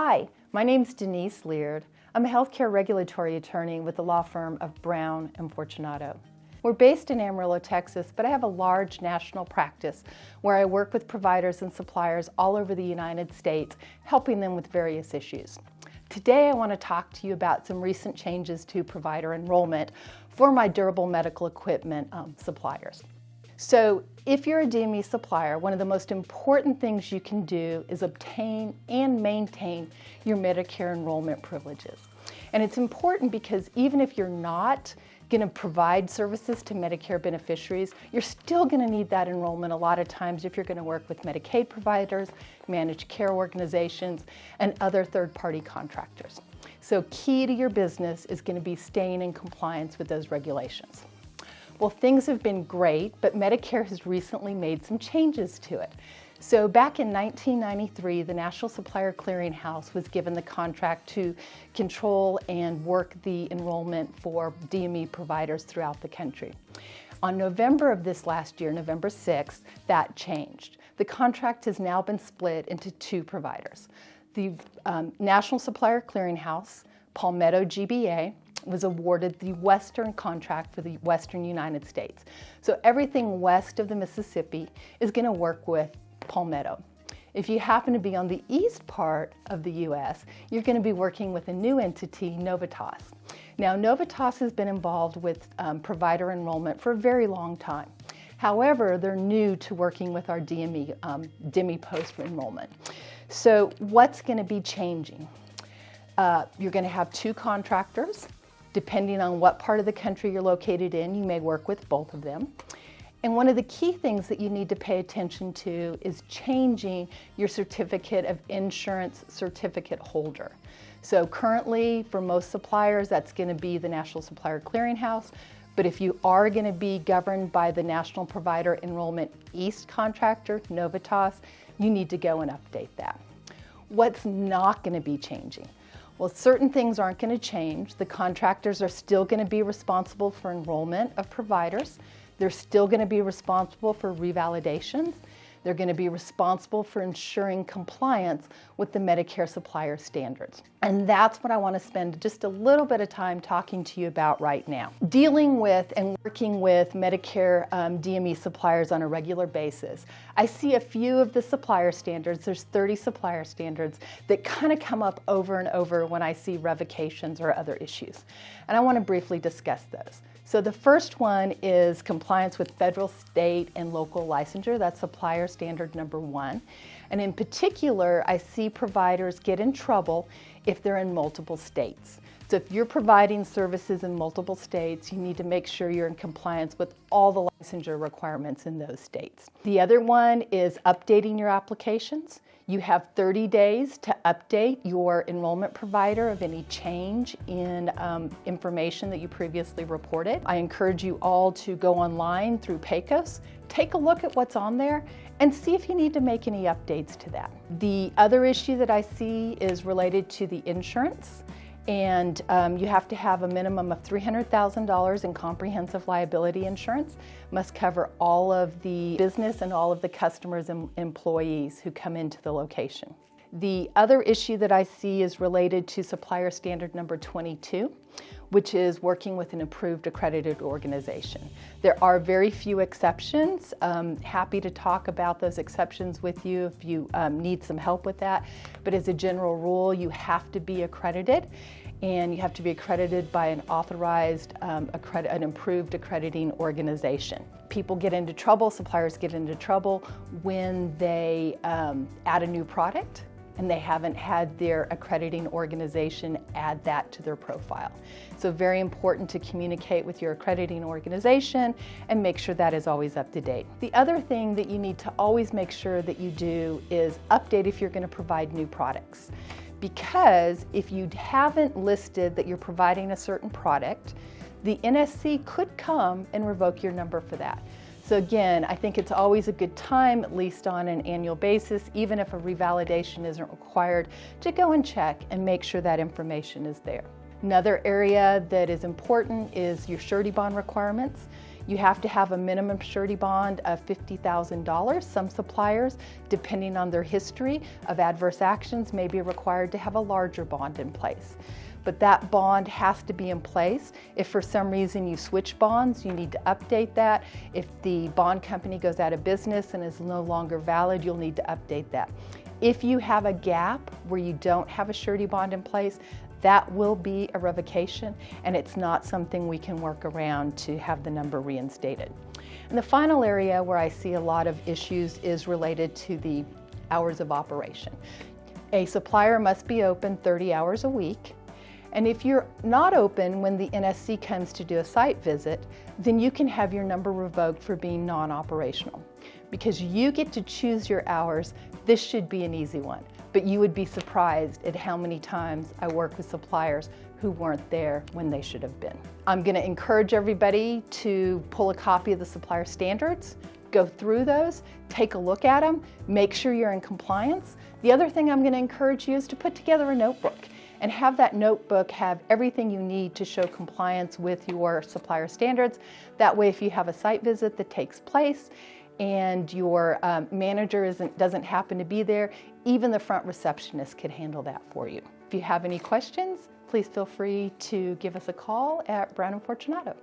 Hi, my name's Denise Leard. I'm a healthcare regulatory attorney with the law firm of Brown Fortunato. We're based in Amarillo, Texas, but I have a large national practice where I work with providers and suppliers all over the United States, helping them with various issues. Today I want to talk to you about some recent changes to provider enrollment for my durable medical equipment suppliers. So if you're a DME supplier, one of the most important things you can do is obtain and maintain your Medicare enrollment privileges. And it's important because even if you're not going to provide services to Medicare beneficiaries, you're still going to need that enrollment a lot of times if you're going to work with Medicaid providers, managed care organizations, and other third-party contractors. So key to your business is going to be staying in compliance with those regulations. Well, things have been great, but Medicare has recently made some changes to it. So back in 1993, the National Supplier Clearinghouse was given the contract to control and work the enrollment for DME providers throughout the country. On November of this last year, November 6th, that changed. The contract has now been split into two providers. The National Supplier Clearinghouse, Palmetto GBA, was awarded the Western contract for the Western United States. So everything west of the Mississippi is going to work with Palmetto. If you happen to be on the east part of the U.S., you're going to be working with a new entity, Novitas. Now, Novitas has been involved with provider enrollment for a very long time. However, they're new to working with our DME post-enrollment. So what's going to be changing? You're going to have two contractors. Depending on what part of the country you're located in, you may work with both of them. And one of the key things that you need to pay attention to is changing your certificate of insurance certificate holder. So currently, for most suppliers, that's going to be the National Supplier Clearinghouse. But if you are going to be governed by the National Provider Enrollment East contractor, Novitas, you need to go and update that. What's not going to be changing? Well, certain things aren't going to change. The contractors are still going to be responsible for enrollment of providers. They're still going to be responsible for revalidations. They're going to be responsible for ensuring compliance with the Medicare supplier standards. And that's what I want to spend just a little bit of time talking to you about right now. Dealing with and working with Medicare DME suppliers on a regular basis, I see a few of the supplier standards, there's 30 supplier standards, that kind of come up over and over when I see revocations or other issues. And I want to briefly discuss those. So the first one is compliance with federal, state, and local licensure. That's supplier standard number 1. And in particular, I see providers get in trouble if they're in multiple states. So if you're providing services in multiple states, you need to make sure you're in compliance with all the licensure requirements in those states. The other one is updating your applications. You have 30 days to update your enrollment provider of any change in information that you previously reported. I encourage you all to go online through PACOS, take a look at what's on there, and see if you need to make any updates to that. The other issue that I see is related to the insurance. And you have to have a minimum of $300,000 in comprehensive liability insurance. Must cover all of the business and all of the customers and employees who come into the location. The other issue that I see is related to supplier standard number 22, which is working with an approved accredited organization. There are very few exceptions. Happy to talk about those exceptions with you if you need some help with that. But as a general rule, you have to be accredited, and you have to be accredited by an authorized, an approved accrediting organization. People get into trouble, suppliers get into trouble when they add a new product and they haven't had their accrediting organization add that to their profile. So very important to communicate with your accrediting organization and make sure that is always up to date. The other thing that you need to always make sure that you do is update if you're going to provide new products. Because if you haven't listed that you're providing a certain product, the NSC could come and revoke your number for that. So again, I think it's always a good time, at least on an annual basis, even if a revalidation isn't required, to go and check and make sure that information is there. Another area that is important is your surety bond requirements. You have to have a minimum surety bond of $50,000. Some suppliers, depending on their history of adverse actions, may be required to have a larger bond in place. But that bond has to be in place. If for some reason you switch bonds, you need to update that. If the bond company goes out of business and is no longer valid, you'll need to update that. If you have a gap where you don't have a surety bond in place, that will be a revocation, and it's not something we can work around to have the number reinstated. And the final area where I see a lot of issues is related to the hours of operation. A supplier must be open 30 hours a week. And if you're not open when the NSC comes to do a site visit, then you can have your number revoked for being non-operational. Because you get to choose your hours, this should be an easy one. But you would be surprised at how many times I work with suppliers who weren't there when they should have been. I'm going to encourage everybody to pull a copy of the supplier standards, go through those, take a look at them, make sure you're in compliance. The other thing I'm going to encourage you is to put together a notebook and have that notebook have everything you need to show compliance with your supplier standards. That way, if you have a site visit that takes place and your manager doesn't happen to be there, even the front receptionist could handle that for you. If you have any questions, please feel free to give us a call at Brown Fortunato.